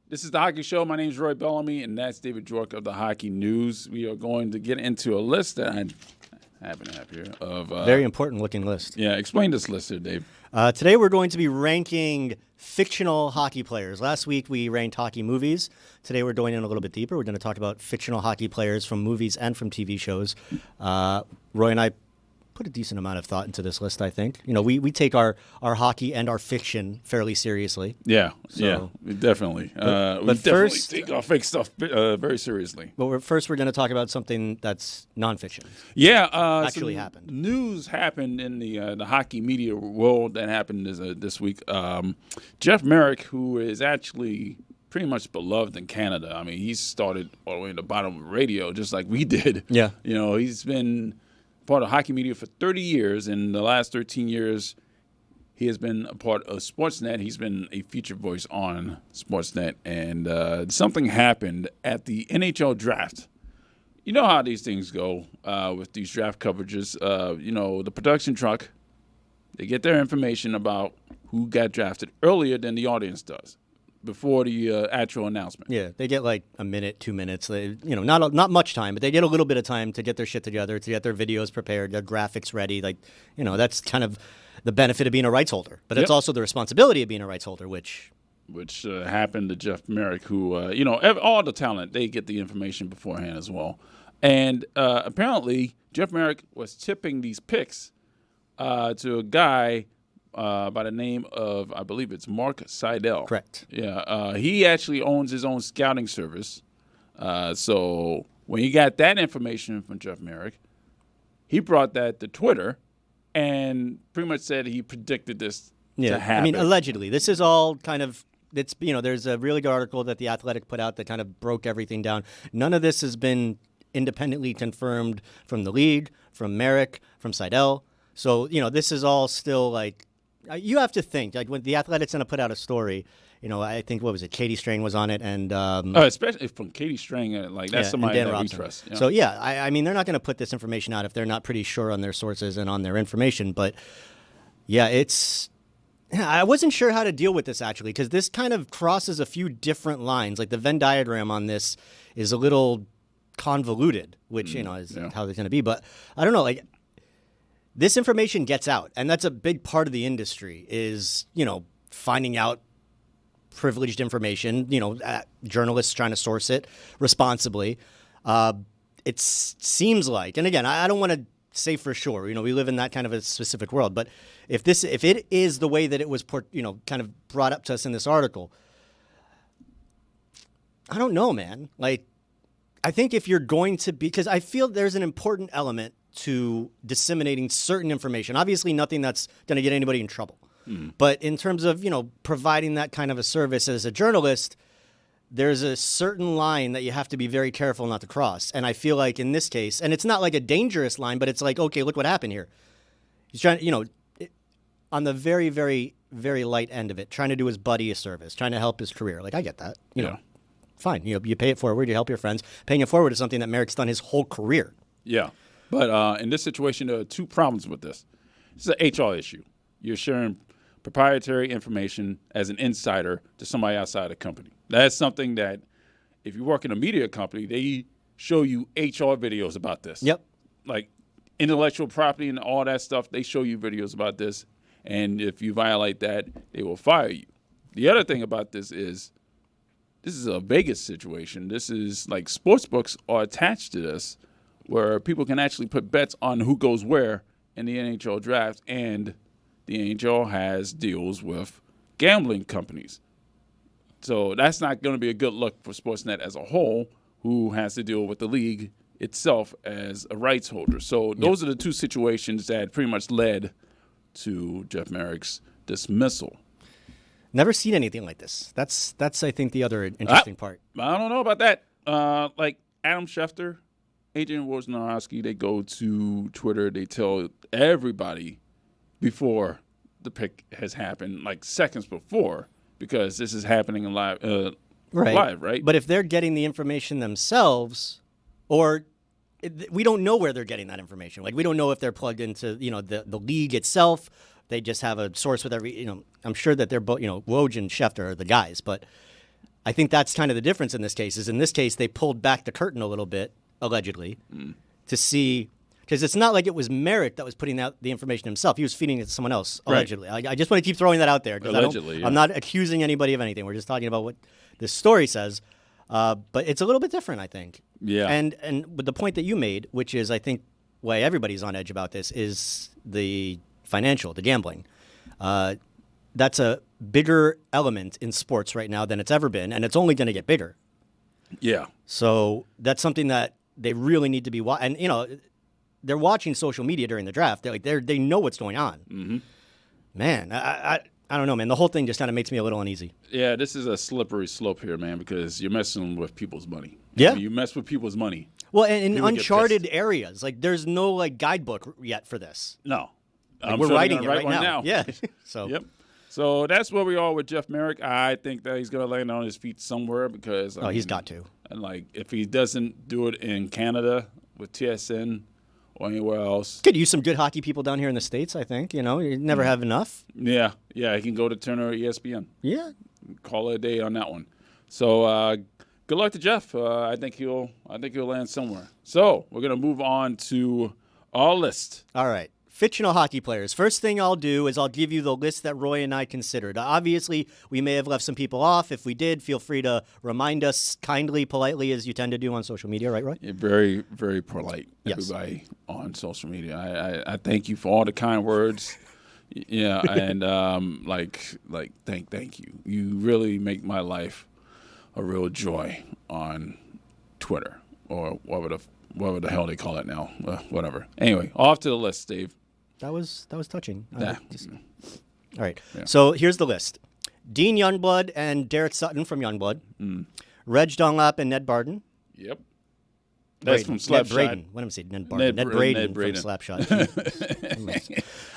This is the Hockey Show. My name is Roy Bellamy, and that's David Jork of the Hockey News. We are going to get into a list that I happen to have here of very important looking list. Yeah, explain this list here, Dave. Today we're going to be ranking fictional hockey players. Last week we ranked hockey movies. Today we're going in a little bit deeper. We're going to talk about fictional hockey players from movies and from TV shows. Roy and I put a decent amount of thought into this list, I think. You know, we take our hockey and our fiction fairly seriously. Yeah, definitely. But first, take our fake stuff very seriously. But first we're going to talk about something that's nonfiction. Yeah. Actually happened. News happened in the hockey media world that happened this week. Jeff Marek, who is actually pretty much beloved in Canada. I mean, he started all the way at the bottom of radio, just like we did. Yeah. You know, he's been part of hockey media for 30 years. In the last 13 years, he has been a part of Sportsnet. He's been a featured voice on Sportsnet. And something happened at the NHL draft. You know how these things go with these draft coverages. You know, the production truck, they get their information about who got drafted earlier than the audience does, before the actual announcement. Yeah, they get like a minute, 2 minutes. Not much time, but they get a little bit of time to get their shit together, to get their videos prepared, their graphics ready. Like, you know, that's kind of the benefit of being a rights holder. But it's also the responsibility of being a rights holder, which happened to Jeff Marek, who, you know, all the talent, they get the information beforehand as well. And apparently, Jeff Marek was tipping these picks to a guy by the name of, I believe it's Mark Seidel. Correct. Yeah. He actually owns his own scouting service. So when he got that information from Jeff Marek, he brought that to Twitter and pretty much said he predicted this to happen. I mean, allegedly. This is all kind of, there's a really good article that The Athletic put out that kind of broke everything down. None of this has been independently confirmed from the league, from Marek, from Seidel. So, you know, this is all still like, you have to think, like when The Athletic's going to put out a story, you know, I think, what was it, Katie Strang was on it, and especially from Katie Strang, like that's somebody that we trust. Yeah. So I mean, they're not going to put this information out if they're not pretty sure on their sources and on their information. But I wasn't sure how to deal with this actually, because this kind of crosses a few different lines. Like the Venn diagram on this is a little convoluted, which is how they're going to be. But I don't know, like, this information gets out, and that's a big part of the industry is, you know, finding out privileged information, you know, journalists trying to source it responsibly. It seems like, and again, I don't want to say for sure, you know, we live in that kind of a specific world, but if it is the way that it was, kind of brought up to us in this article, I don't know, man. Like, I think if you're going to be, because I feel there's an important element to disseminating certain information. Obviously, nothing that's going to get anybody in trouble. But in terms of, you know, providing that kind of a service as a journalist, there's a certain line that you have to be very careful not to cross. And I feel like in this case, and it's not like a dangerous line, but it's like, okay, look what happened here. He's trying, you know, on the very, very, very light end of it, trying to do his buddy a service, trying to help his career. Like, I get that. You know, fine. You know, you pay it forward, you help your friends. Paying it forward is something that Marek's done his whole career. Yeah. But in this situation, there are two problems with this. This is an HR issue. You're sharing proprietary information as an insider to somebody outside the company. That's something that if you work in a media company, they show you HR videos about this. Yep. Like intellectual property and all that stuff, they show you videos about this. And if you violate that, they will fire you. The other thing about this is a Vegas situation. This is like sports books are attached to this, where people can actually put bets on who goes where in the NHL draft, and the NHL has deals with gambling companies. So that's not going to be a good look for Sportsnet as a whole, who has to deal with the league itself as a rights holder. So those are the two situations that pretty much led to Jeff Marek's dismissal. Never seen anything like this. That's I think, the other interesting part. I don't know about that. Like Adam Schefter, Adrian Wojnarowski, they go to Twitter. They tell everybody before the pick has happened, like seconds before, because this is happening live, right? But if they're getting the information themselves, or we don't know where they're getting that information. Like, we don't know if they're plugged into, you know, the league itself. They just have a source with every, you know, I'm sure that they're both, you know, Woj and Schefter are the guys, but I think that's kind of the difference in this case. Is in this case they pulled back the curtain a little bit, allegedly, to see, because it's not like it was Merrick that was putting out the information himself. He was feeding it to someone else, allegedly. I just want to keep throwing that out there. Allegedly, I'm not accusing anybody of anything. We're just talking about what this story says. But it's a little bit different, I think. Yeah. And with the point that you made, which is, I think, why everybody's on edge about this, is the financial, the gambling. That's a bigger element in sports right now than it's ever been, and it's only going to get bigger. Yeah. So that's something that they really need to be watching. And, you know, they're watching social media during the draft. They know what's going on. Mm-hmm. Man, I don't know, man. The whole thing just kind of makes me a little uneasy. Yeah, this is a slippery slope here, man, because you're messing with people's money. Yeah. You mess with people's money. Well, and in People get uncharted areas, like there's no like guidebook yet for this. No. Like, we're writing it right one now. Yeah. So. Yep. So that's where we are with Jeff Marek. I think that he's going to land on his feet somewhere because he's got to. And like, if he doesn't do it in Canada with TSN or anywhere else, Could use some good hockey people down here in the States. I think you never have enough. yeah, he can go to Turner or ESPN. Yeah. Call it a day on that one. So good luck to Jeff. I think he'll land somewhere. So we're gonna move on to our list. All right. Fictional hockey players. First thing I'll do is I'll give you the list that Roy and I considered. Obviously, we may have left some people off. If we did, feel free to remind us kindly, politely, as you tend to do on social media, right, Roy? You're very, very polite, Yes. everybody on social media. I thank you for all the kind words. Yeah, and thank you. You really make my life a real joy on Twitter or whatever the hell they call it now. Whatever. Anyway, off to the list, Steve. That was touching. Yeah. All right. Yeah. So here's the list: Dean Youngblood and Derek Sutton from Youngblood, Reg Dunlap and Ned Barden. Yep. That's from Slapshot. Braden. What am I saying? Ned Barden. Ned Braden from Slapshot.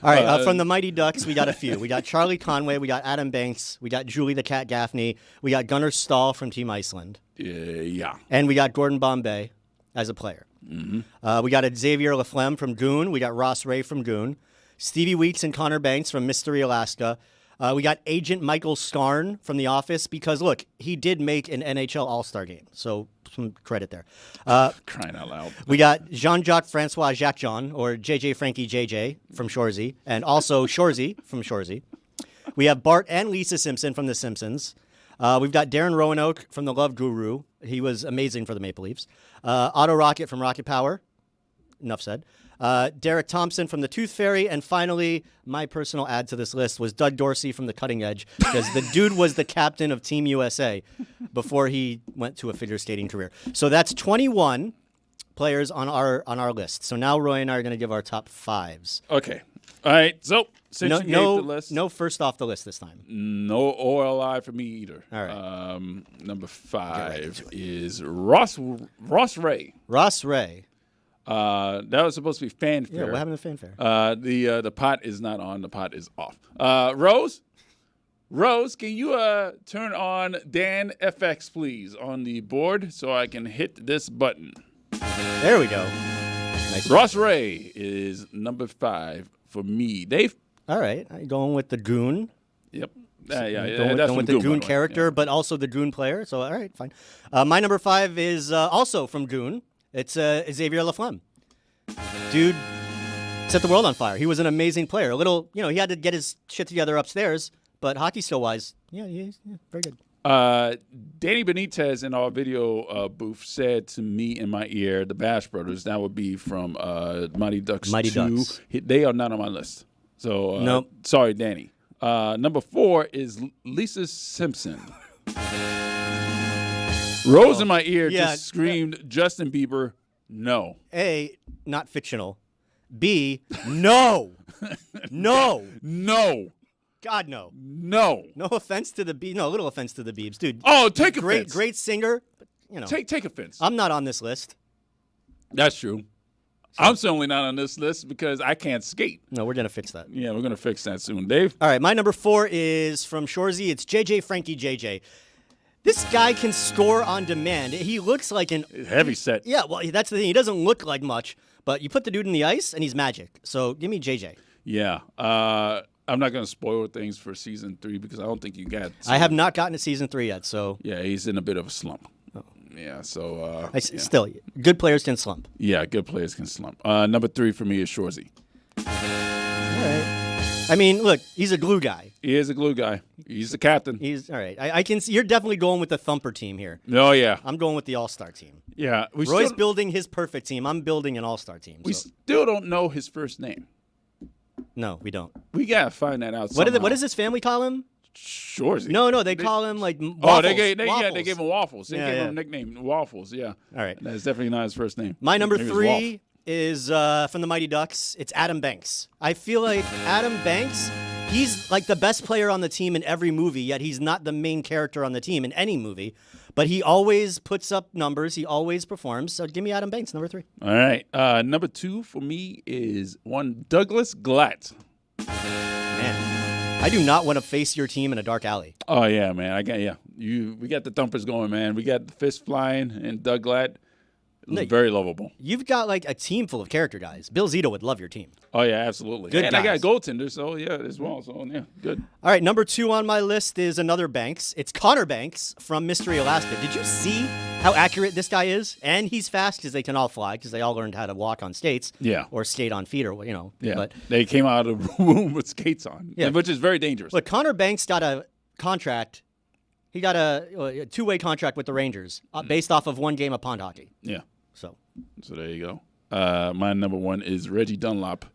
All right. From the Mighty Ducks, we got a few. We got Charlie Conway. We got Adam Banks. We got Julie the Cat Gaffney. We got Gunnar Stahl from Team Iceland. Yeah. And we got Gordon Bombay as a player. Mm-hmm. We got Xavier Laflemme from Goon. We got Ross Ray from Goon. Stevie Weeks and Connor Banks from Mystery Alaska. We got Agent Michael Scarn from The Office because, look, he did make an NHL All-Star game. So some credit there. Crying out loud. We got Jean-Jacques Francois Jacques-Jean, or JJ Frankie JJ from Shorzy, and also Shorzy from Shorzy. We have Bart and Lisa Simpson from The Simpsons. We've got Darren Roanoke from The Love Guru. He was amazing for the Maple Leafs. Otto Rocket from Rocket Power. Enough said. Derek Thompson from The Tooth Fairy. And finally, my personal add to this list was Doug Dorsey from The Cutting Edge, because the dude was the captain of Team USA before he went to a figure skating career. So that's 21 players on our list. So now Roy and I are going to give our top fives. Okay. All right. So since you gave the list, no first off the list this time. no OLI for me either. All right. Number 5 is Ross Ray. Ross Ray. That was supposed to be fanfare. Yeah, what happened to fanfare? The pot is not on. The pot is off. Rose, can you turn on Dan FX, please, on the board so I can hit this button? There we go. Nice. Ross Ray is number 5 for me. Dave? All right. Going with the Goon. Yep. Going with the Goon character, but also the Goon player. So, all right, fine. My number 5 is also from Goon. It's Xavier Laflemme. Dude set the world on fire. He was an amazing player. He had to get his shit together upstairs, but hockey skill-wise, he's very good. Danny Benitez in our video booth said to me in my ear, the Bash Brothers, that would be from Mighty Ducks 2. Ducks. They are not on my list. So, nope. Sorry, Danny. Number 4 is Lisa Simpson. Rose in my ear just screamed, Justin Bieber, no. A, not fictional. B, no. No. No. God, no. No. No offense to the Biebs. No, a little offense to the Biebs. Dude. Oh, take offense. Great singer. But, Take offense. I'm not on this list. That's true. I'm certainly not on this list because I can't skate. No, we're going to fix that. Yeah, we're going to fix that soon. Dave? All right, my number 4 is from Shorzy. It's JJ Frankie JJ. This guy can score on demand. He looks like an... Heavy set. Yeah, well, that's the thing. He doesn't look like much, but you put the dude in the ice, and he's magic. So give me JJ. Yeah. I'm not going to spoil things for season 3 because I don't think you got. I have not gotten to season 3 yet, so Yeah, he's in a bit of a slump. Oh. Yeah, so still, good players can slump. Yeah, good players can slump. Number 3 for me is Shorzy. All right. I mean, look, he's a glue guy. He is a glue guy. He's the captain. He's all right. I can see you're definitely going with the thumper team here. Oh yeah, I'm going with the all-star team. Yeah, Roy's building his perfect team. I'm building an all-star team. We still don't know his first name. No, we don't. We gotta find that out. What does his family call him? Shorzy. No, they call him like Waffles. Oh, they gave him Waffles. They gave him a nickname, Waffles. Yeah. All right. That's definitely not his first name. My number 3 is from the Mighty Ducks. It's Adam Banks. I feel like Adam Banks, he's like the best player on the team in every movie, yet he's not the main character on the team in any movie. But he always puts up numbers. He always performs. So give me Adam Banks, number 3. All right. Number 2 for me is one Douglas Glatt. Man, I do not want to face your team in a dark alley. Oh yeah, man. We got the thumpers going, man. We got the fist flying and Doug Glatt. Very lovable. You've got like a team full of character guys. Bill Zito would love your team. Oh, yeah, absolutely. Good and guys. I got goaltenders, so yeah, as well. So, yeah, good. All right, number 2 on my list is another Banks. It's Connor Banks from Mystery Alaska. Did you see how accurate this guy is? And he's fast because they can all fly because they all learned how to walk on skates. Yeah. Or skate on feet or, Yeah, But they came out of the room with skates on, which is very dangerous. Look, Connor Banks got a contract. He got a two-way contract with the Rangers based off of one game of pond hockey. Yeah. So there you go. My number 1 is Reggie Dunlop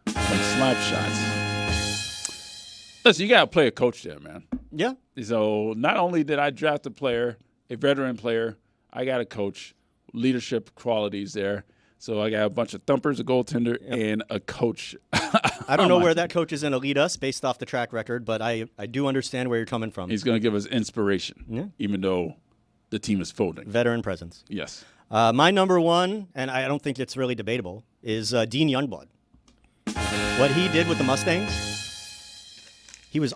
from Slap Shots. Listen, you got to play a coach there, man. Yeah. So not only did I draft a veteran player, I got a coach, leadership qualities there. So I got a bunch of thumpers, a goaltender, and a coach. I don't know where that coach is going to lead us based off the track record, but I do understand where you're coming from. He's going to give us inspiration, even though the team is folding. Veteran presence. Yes. My number 1, and I don't think it's really debatable, is Dean Youngblood. What he did with the Mustangs, he was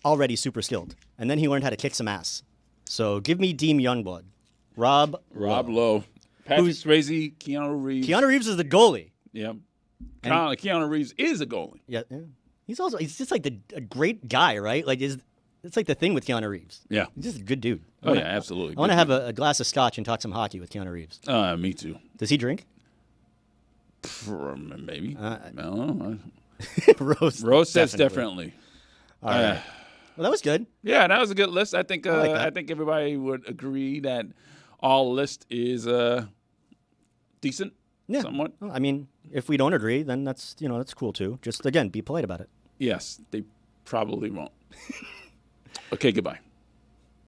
already super skilled, and then he learned how to kick some ass. So give me Dean Youngblood. Rob Lowe. Patrick Swayze, Keanu Reeves. Keanu Reeves is the goalie. Yeah. Keanu Reeves is a goalie. Yeah. He's just like a great guy, right? Like it's like the thing with Keanu Reeves. Yeah. He's just a good dude. Oh, yeah, absolutely. I want to have a glass of scotch and talk some hockey with Keanu Reeves. Me too. Does he drink? Maybe. I don't know. Rose says definitely. All right. Well, that was good. Yeah, that was a good list. I think I think everybody would agree that our list is decent. Yeah. Somewhat. Well, I mean, if we don't agree, then that's cool too. Just again, be polite about it. Yes, they probably won't. Okay, goodbye.